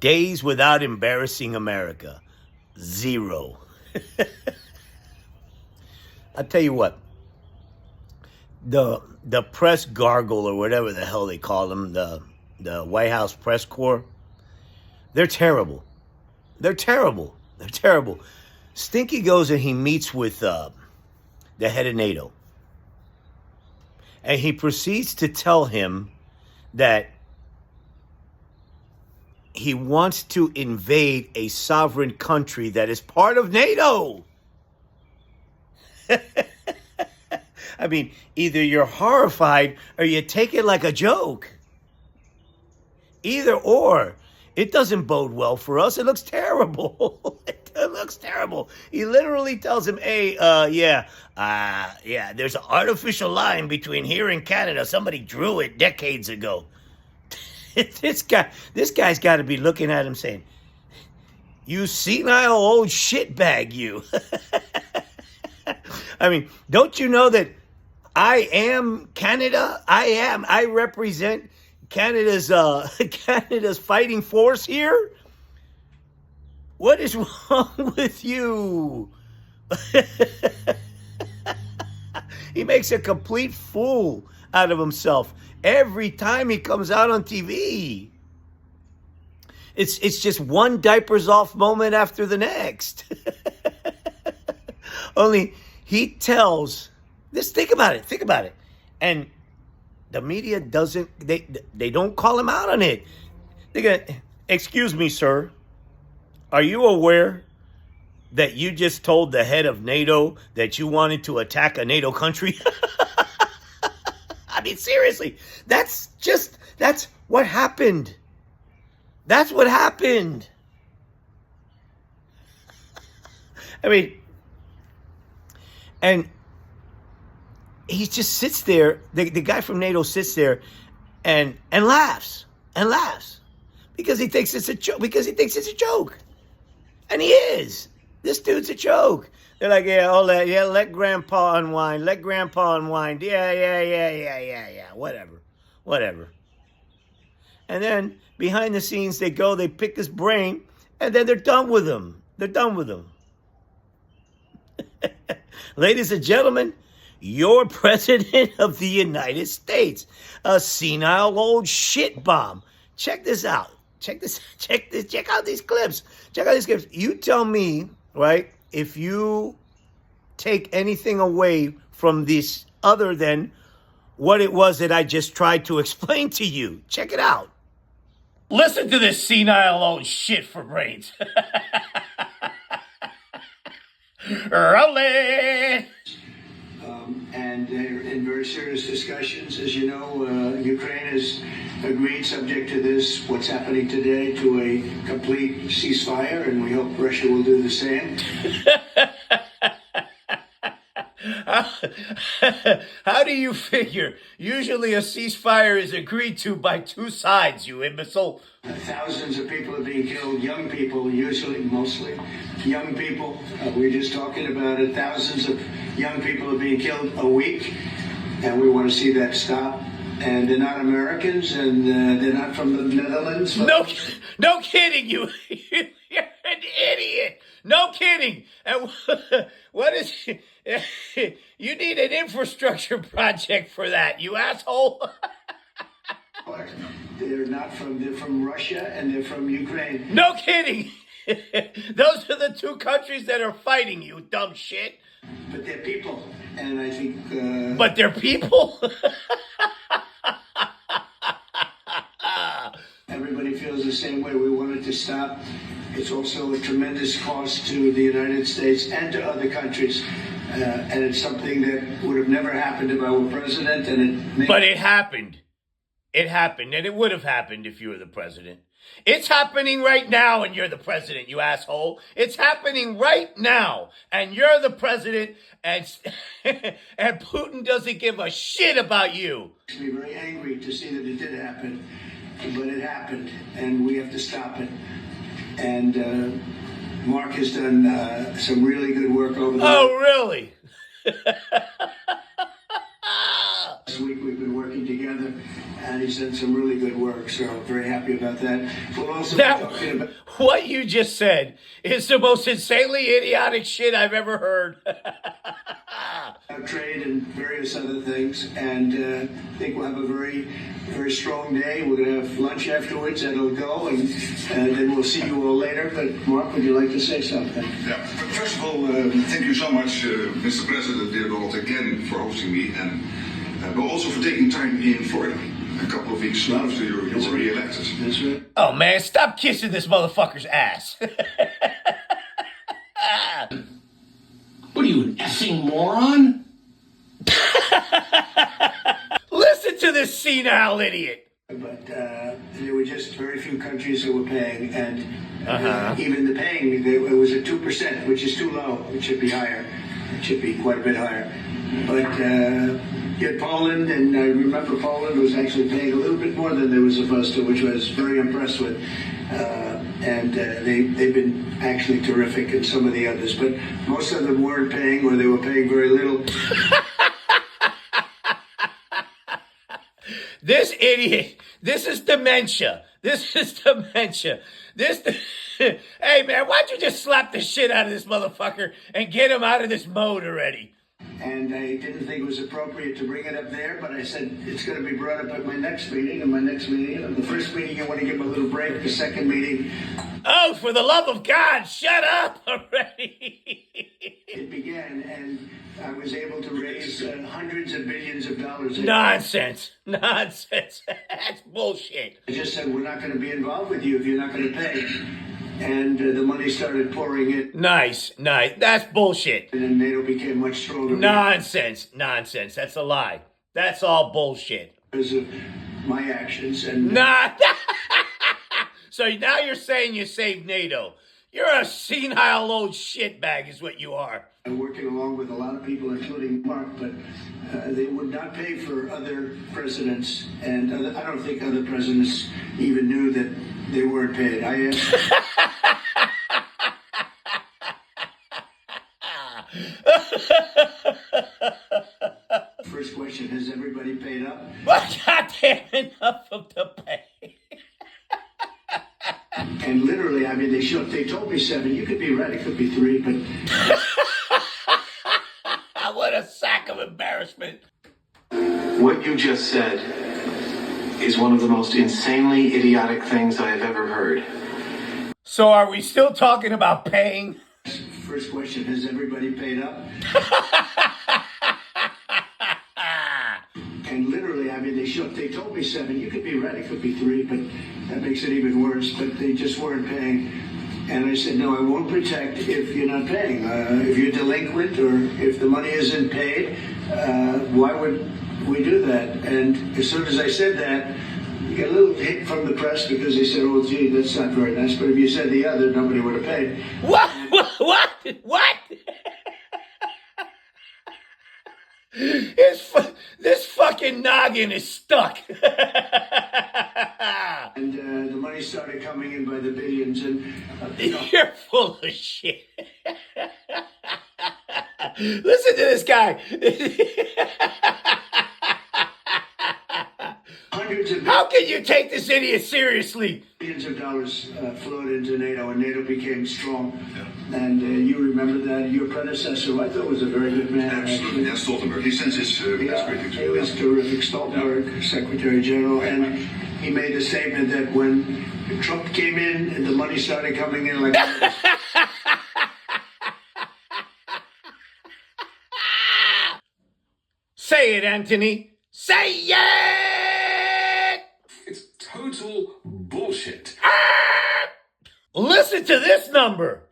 days without embarrassing America. 0. I'll tell you what. The press gargle or whatever the hell they call them, the White House press corps, they're terrible. They're terrible. They're terrible. Stinky goes and he meets with the head of NATO. And he proceeds to tell him that he wants to invade a sovereign country that is part of NATO. I mean, either you're horrified or you take it like a joke. Either or. It doesn't bode well for us. It looks terrible. It looks terrible. He literally tells him, hey, there's an artificial line between here and Canada. Somebody drew it decades ago. This guy's got to be looking at him saying, you senile old shitbag, you. I mean, don't you know that I am Canada? I represent Canada's fighting force here? What is wrong with you? He makes a complete fool out of himself every time he comes out on TV. It's just one diapers off moment after the next. Only he tells this. Think about it. And the media doesn't. They don't call him out on it. They go, excuse me, sir. Are you aware that you just told the head of NATO that you wanted to attack a NATO country? I mean, seriously, that's what happened. That's what happened. I mean, and he just sits there. The guy from NATO sits there and laughs because he thinks it's a joke. And he is. This dude's a joke. They're like, let Grandpa unwind. Let Grandpa unwind. Yeah. Whatever. And then behind the scenes, they pick his brain, and then they're done with him. Ladies and gentlemen, you're president of the United States, a senile old shit bomb. Check this out. Check out these clips. You tell me, right, if you take anything away from this other than what it was that I just tried to explain to you. Check it out. Listen to this senile old shit for brains. Rolling. And they're in very serious discussions. As you know, Ukraine has agreed, subject to this, what's happening today, to a complete ceasefire, and we hope Russia will do the same. How do you figure? Usually a ceasefire is agreed to by two sides, you imbecile. Thousands of people are being killed, young people, mostly young people. We were just talking about it. Thousands of young people are being killed a week, and we want to see that stop. And they're not Americans, and they're not from the Netherlands. No kidding, you. You're an idiot. No kidding. And what is... You need an infrastructure project for that, you asshole. They're from Russia, and they're from Ukraine. No kidding. Those are the two countries that are fighting, you dumb shit. But they're people, and I think... But they're people? Everybody feels the same way. We want it to stop. It's also a tremendous cost to the United States and to other countries. And it's something that would have never happened if I were president. But it happened. It happened, and it would have happened if you were the president. It's happening right now, and you're the president, you asshole. It's happening right now, and you're the president, and and Putin doesn't give a shit about you. It makes me very angry to see that it did happen, but it happened, and we have to stop it. And Mark has done some really good work over there. Oh, really? This week we've been working together, and he's done some really good work, so I'm very happy about that. We'll also be talking about what you just said is the most insanely idiotic shit I've ever heard. trade and various other things, and I think we'll have a very, very strong day. We're going to have lunch afterwards, and it'll go, and then we'll see you all later. But Mark, would you like to say something? Yeah. First of all, thank you so much, Mr. President, dear Donald, again for hosting me, and but also for taking time in Florida a couple of weeks after you were re-elected. That's right. Oh man, stop kissing this motherfucker's ass. What are you, an effing moron? Listen to this senile idiot. But there were just very few countries that were paying, and even the paying, it was at 2%, which is too low. It should be higher. It should be quite a bit higher. But you had Poland, and I remember Poland was actually paying a little bit more than they were supposed to, which I was very impressed with. And they've been actually terrific, and some of the others. But most of them weren't paying, or they were paying very little. This idiot, this is dementia. This is dementia. Hey man, why don't you just slap the shit out of this motherfucker and get him out of this mode already? And I didn't think it was appropriate to bring it up there, but I said it's going to be brought up at my next meeting. And the first meeting, I want to give him a little break. The second meeting, oh, for the love of God, shut up already. it began, and I was able to raise hundreds of billions of dollars. Nonsense. That's bullshit. I just said, we're not going to be involved with you if you're not going to pay. And the money started pouring in. Nice. That's bullshit. And then NATO became much stronger. Nonsense. That's a lie. That's all bullshit. Because of my actions. And So now you're saying you saved NATO. You're a senile old shitbag is what you are. I'm working along with a lot of people, including Mark, but they would not pay for other presidents. And I don't think other presidents even knew that they weren't paid. I asked. First question, has everybody paid up? Well, goddamn, enough of the pay. And literally, I mean, they told me 7. You could be right, it could be 3, but What a sack of embarrassment. What you just said is one of the most insanely idiotic things I have ever heard. So are we still talking about paying? first question, has everybody paid up? And literally, I mean, they told me 7. You could be right, it could be 3, but that makes it even worse. But they just weren't paying. And I said, no, I won't protect if you're not paying. If you're delinquent or if the money isn't paid, why would we do that? And as soon as I said that, you get a little hit from the press because they said, oh, gee, that's not very nice. But if you said the other, nobody would have paid. What? This fucking noggin is stuck. And the money started coming in by the billions. And You're full of shit. Listen to this guy. hundreds of How can you take this idiot seriously? billions of dollars flowed into NATO, and NATO became strong. And you remember that your predecessor, who I thought was a very good man. Absolutely, Jens Stoltenberg. He sends his best greetings. He was terrific. Stoltenberg, Secretary General, and he made a statement that when Trump came in and the money started coming in like... Say it, Anthony. Say it! It's total bullshit. Listen to this number.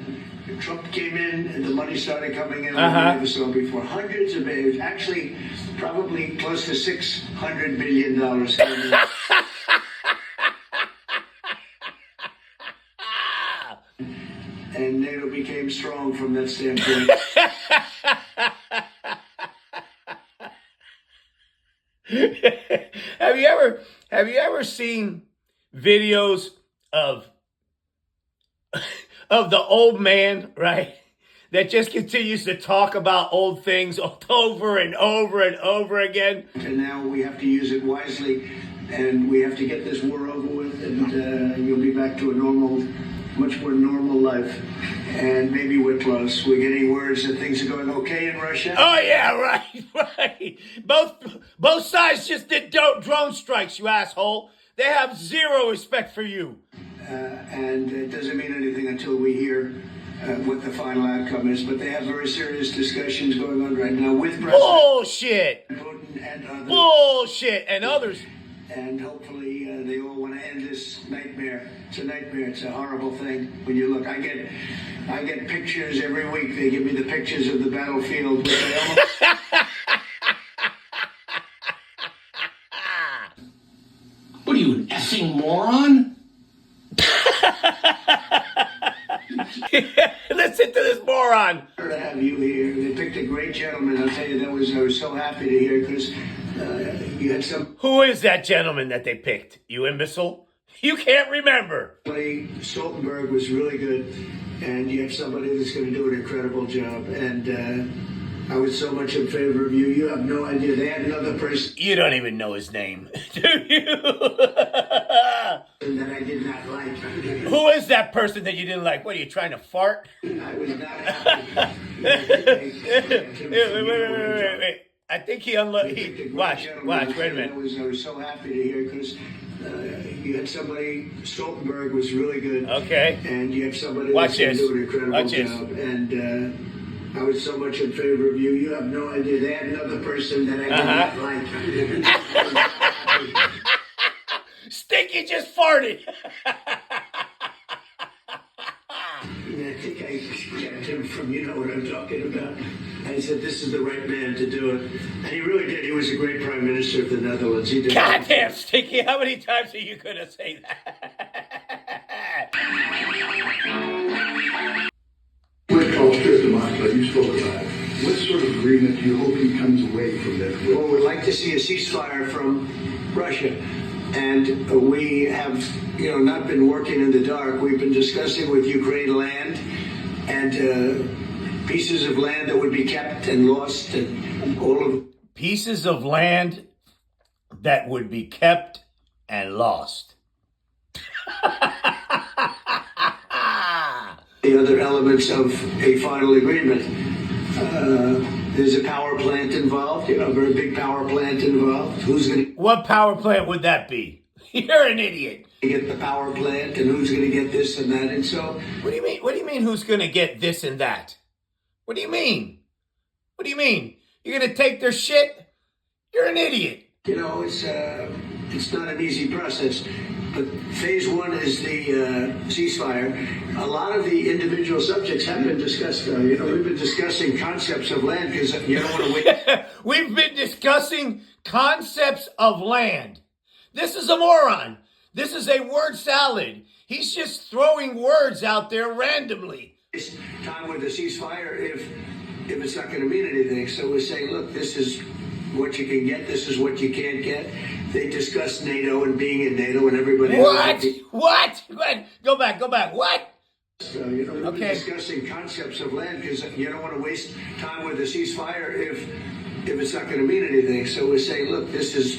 Trump came in and the money started coming in like we never saw before. Hundreds of billions, actually probably close to $600 billion came in. And NATO became strong from that standpoint. Have you ever seen videos of the old man, right? that just continues to talk about old things over and over and over again. And now we have to use it wisely, and we have to get this war over with, and you'll be back to a normal, much more normal life. And maybe we're close. We're getting words that things are going okay in Russia. Oh yeah, right. Both sides just did drone strikes, you asshole. They have zero respect for you. And it doesn't mean anything until we hear what the final outcome is. But they have very serious discussions going on right now with President Bullshit. Putin and others. Bullshit and others. And hopefully they all want to end this nightmare. It's a nightmare. It's a horrible thing. When you look, I get pictures every week. They give me the pictures of the battlefield. Which I almost What are you, an effing moron? Listen to this moron. to have you here. They picked a great gentleman. I'll tell you, I was so happy to hear because you had some. Who is that gentleman that they picked? You imbecile? You can't remember. Stoltenberg was really good, and you have somebody that's going to do an incredible job. And I was so much in favor of you. You have no idea. They had another person. You don't even know his name, do you? That I did not like. Who is that person that you didn't like? What are you trying to fart? I was not happy. Wait. I think he unloaded. Watch. Wait a minute. I was so happy to hear because you had somebody. Stoltenberg was really good. Okay. And you have somebody Watch that's this. going to do an incredible job. And I was so much in favor of you. You have no idea. They had another person that I did not like. Stinky just farted. I think I kept him from, you know what I'm talking about. I said, this is the right man to do it. And he really did. He was a great prime minister of the Netherlands. He did. Goddamn, Stinky. How many times are you going to say that? With Paul Strickland, you spoke about what sort of agreement do you hope he comes away from this with? Well, we'd like to see a ceasefire from Russia. And we have, not been working in the dark. We've been discussing with Ukraine land and pieces of land that would be kept and lost and all of... Pieces of land that would be kept and lost. The other elements of a final agreement. There's a power plant involved, a very big power plant involved. Who's going to What power plant would that be? You're an idiot. get the power plant and who's going to get this and that? And so... What do you mean? What do you mean who's going to get this and that? What do you mean? What do you mean? You're going to take their shit? You're an idiot. It's not an easy process. But phase one is the ceasefire. A lot of the individual subjects have been discussed. We've been discussing concepts of land because you don't want to wait. We've been discussing concepts of land. This is a moron. This is a word salad. He's just throwing words out there randomly. Time with the ceasefire if it's not going to mean anything. So we're saying, look, this is what you can get. This is what you can't get. They discussed NATO and being in NATO and everybody. What? Go back. What? So, we've been discussing concepts of land because you don't want to waste time with the ceasefire if it's not going to mean anything. So we're saying, look, this is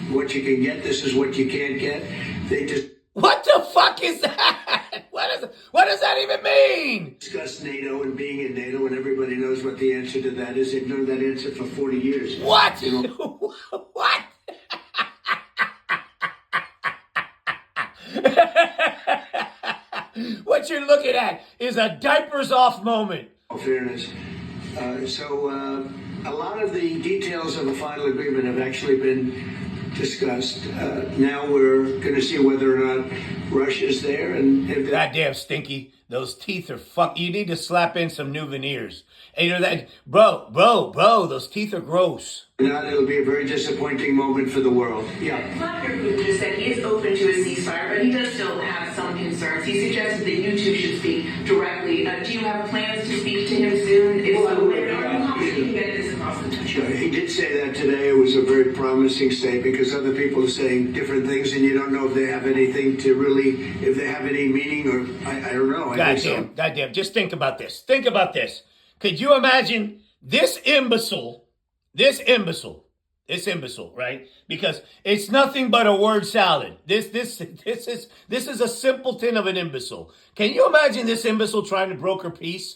what you can get. This is what you can't get. They just... What the fuck is that? What does that even mean? Discuss NATO and being in NATO, and everybody knows what the answer to that is. They've known that answer for 40 years. What? What? What you're looking at is a diapers off moment. Fairness. So a lot of the details of the final agreement have actually been discussed. Now we're going to see whether or not Russia's there. And if goddamn Stinky, those teeth are fuck. You need to slap in some new veneers. And that, bro, those teeth are gross. not, it'll be a very disappointing moment for the world. Yeah. Vladimir Putin just said he is open to a ceasefire, but he does still have some concerns. He suggested that you two should speak directly. Do you have plans to speak to him soon? If so, where are you confident you can get this across the country? He did say that today. It was a very promising statement because other people are saying different things, and you don't know if they have anything to really, if they have any meaning, or I don't know. Goddamn. Just think about this. Could you imagine this imbecile, right? Because it's nothing but a word salad. This is a simpleton of an imbecile. Can you imagine this imbecile trying to broker peace?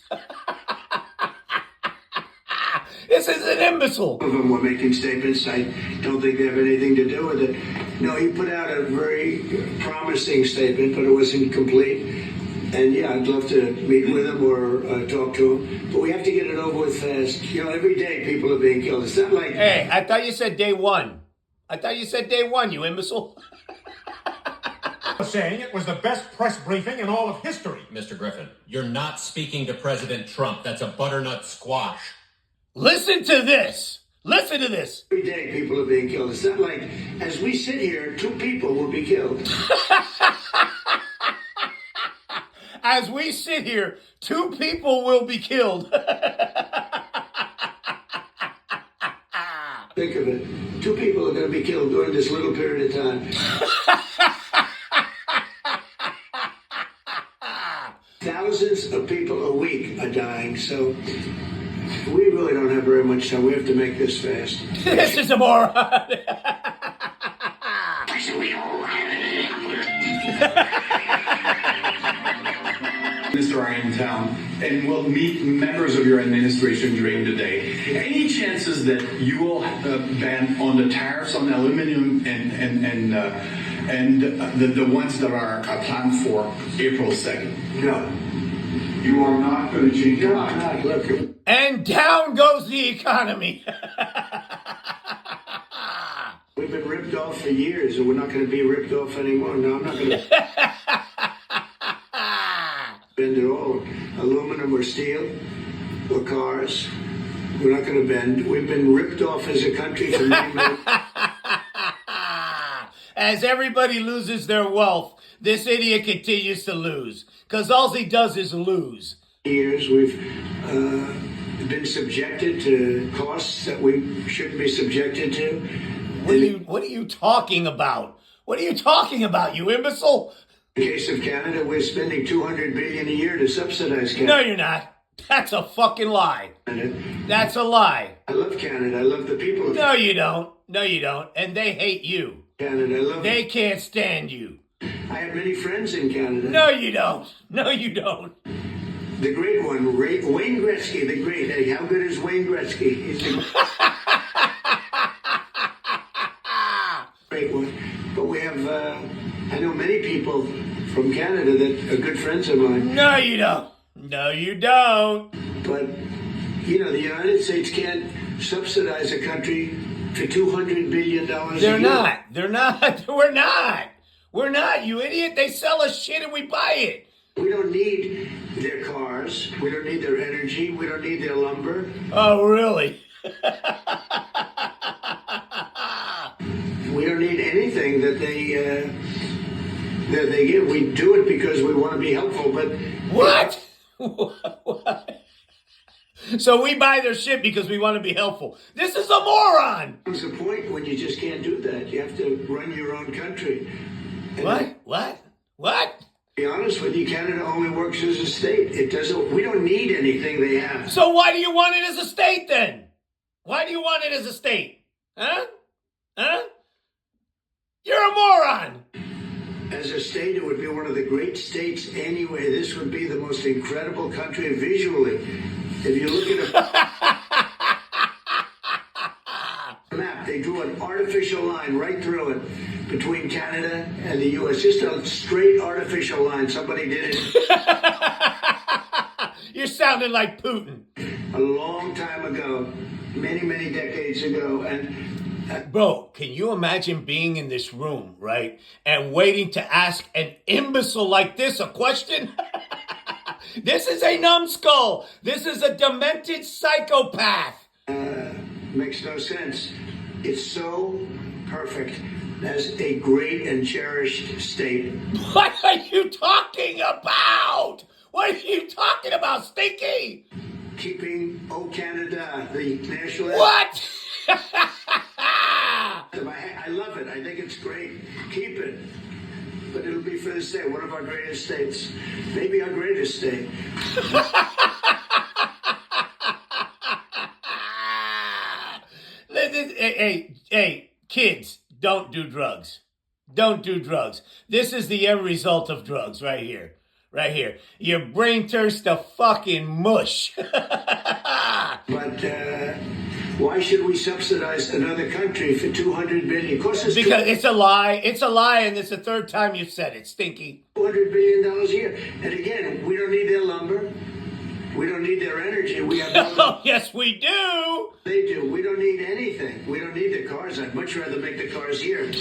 This is an imbecile. Some of them were making statements. I don't think they have anything to do with it. No, he put out a very promising statement, but it wasn't complete. And yeah, I'd love to meet with him or talk to him. But we have to get it over with fast. You know, every day people are being killed. It's not like... Hey, I thought you said day one. You imbecile. Saying it was the best press briefing in all of history. Mr. Griffin, you're not speaking to President Trump. That's a butternut squash. Listen to this. Every day people are being killed. It's not like, as we sit here, 2 people will be killed. As we sit here, 2 people will be killed. Think of it. 2 people are going to be killed during this little period of time. Thousands of people a week are dying, so we really don't have very much time. We have to make this fast. This is a moron. Minister are in town and will meet members of your administration during the day. Any chances that you will ban on the tariffs on aluminum and the ones that are planned for April 2nd? No. You are not going to change your mind. God, look. And down goes the economy. We've been ripped off for years, and we're not going to be ripped off anymore. No, I'm not going to bend at all. Aluminum or steel or cars. We're not going to bend. We've been ripped off as a country for many, many As everybody loses their wealth, this idiot continues to lose. Because all he does is lose. years. We've been subjected to costs that we shouldn't be subjected to. What are you talking about? What are you talking about, you imbecile? In the case of Canada, we're spending $200 billion a year to subsidize Canada. No, you're not. That's a fucking lie. That's a lie. I love Canada. I love the people of No, you don't. No, you don't. And they hate you. Canada. I love They can't stand you. I have many friends in Canada. No, you don't. No, you don't. The great one, Wayne Gretzky, the great. Hey, how good is Wayne Gretzky? He's the great one. But we have, I know many people from Canada that are good friends of mine. No, you don't. No, you don't. But, you know, the United States can't subsidize a country for $200 billion a year. They're not. They're not. We're not. We're not, you idiot. They sell us shit and we buy it. We don't need their cars. We don't need their energy. We don't need their lumber. Oh, really? We don't need anything that they give. We do it because we want to be helpful, but... What? What? So we buy their shit because we want to be helpful. This is a moron. There's a point when you just can't do that. You have to run your own country. And What? to be honest with you, Canada only works as a state. It doesn't. We don't need anything they have. So why do you want it as a state then? Why do you want it as a state? Huh? Huh? You're a moron. As a state, it would be one of the great states anyway. This would be the most incredible country visually. If you look at a map, they drew an artificial line right through it between Canada and the U.S. Just a straight artificial line. Somebody did it. You're sounding like Putin. A long time ago, many, many decades ago. And bro, can you imagine being in this room, right, and waiting to ask an imbecile like this a question? This is a numbskull. This is a demented psychopath. Makes no sense. It's so perfect as a great and cherished state. What are you talking about? What are you talking about, Stinky? Keeping O Canada, the national... What? I love it. I think it's great. Keep it. But it'll be for the state, one of our greatest states. Maybe our greatest state. hey, kids, don't do drugs. Don't do drugs. This is the end result of drugs right here. Right here. Your brain turns to fucking mush. But why should we subsidize another country for $200 billion? Of course, because it's a lie. It's a lie, and it's the third time you've said it, Stinky. $200 billion a year. And again, we don't need their lumber. We don't need their energy. We have oh, yes, we do. They do. We don't need anything. We don't need the cars. I'd much rather make the cars here.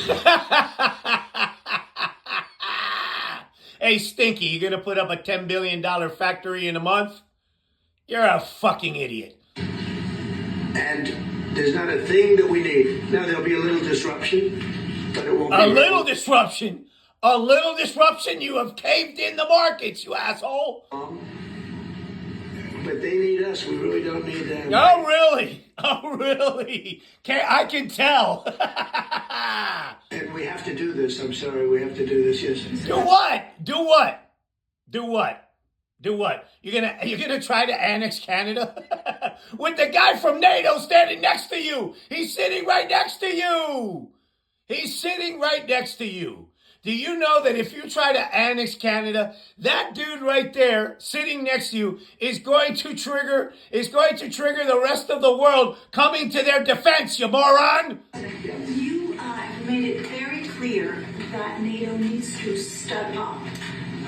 Hey, Stinky, you gonna put up a $10 billion factory in a month? You're a fucking idiot. And there's not a thing that we need. Now, there'll be a little disruption, but it won't be... A little disruption? A little disruption? You have caved in the markets, you asshole. But they need us. We really don't need them. Oh, really? Oh, really? I can tell. And we have to do this. I'm sorry. We have to do this, yes. Do what? Do what? Do what? Do what? You're gonna try to annex Canada? With the guy from NATO standing next to you. He's sitting right next to you. He's sitting right next to you. Do you know that if you try to annex Canada, that dude right there sitting next to you is going to trigger the rest of the world coming to their defense, you moron? You have made it very clear that NATO needs to step up,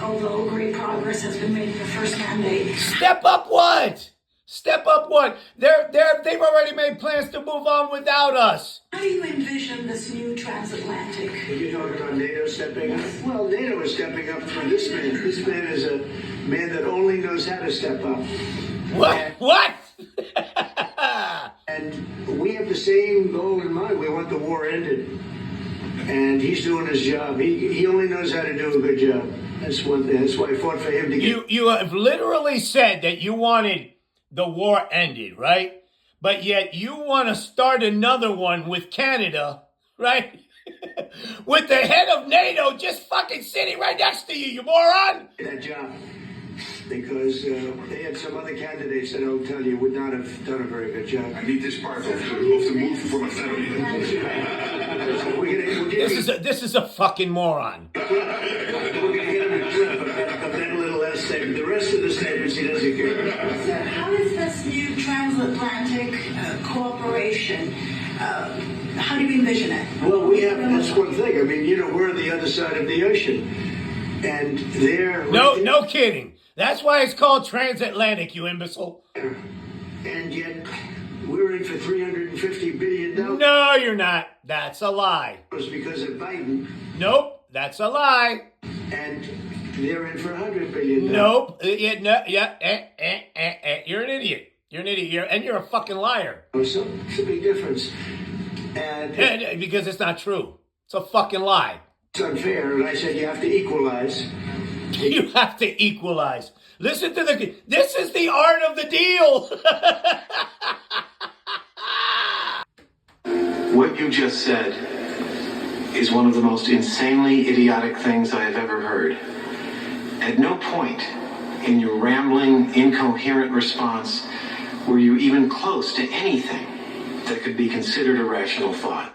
although great progress has been made in the first mandate. Step up what? Step up what? They've already made plans to move on without us. How do you envision this new transatlantic? Are you talking about NATO stepping up? Well, NATO is stepping up for this man. This man is a man that only knows how to step up. What? And we have the same goal in mind. We want the war ended. And he's doing his job. He only knows how to do a good job. That's one thing. That's why I fought for him to get... You have literally said that you wanted the war ended, right? But yet you want to start another one with Canada, right? With the head of NATO just fucking sitting right next to you moron! That job. Because they had some other candidates that I'll tell you would not have done a very good job. I need this part of the move for my family. This is a fucking moron. We're going to get him a clip of that little last statement. The rest of the statements he doesn't care. So how is this new transatlantic cooperation, how do you envision it? Well, that's one thing. I mean, we're on the other side of the ocean. And they're... No kidding. That's why it's called Transatlantic, you imbecile. And yet, we're in for $350 billion. No, you're not. That's a lie. It was because of Biden. Nope, that's a lie. And they're in for $100 billion. Nope. You're an idiot. You're an idiot. And you're a fucking liar. So it's a big difference. And because it's not true. It's a fucking lie. It's unfair. And I said you have to equalize. You have to equalize. Listen to this is the art of the deal. What you just said is one of the most insanely idiotic things I have ever heard. At no point in your rambling, incoherent response were you even close to anything that could be considered a rational thought.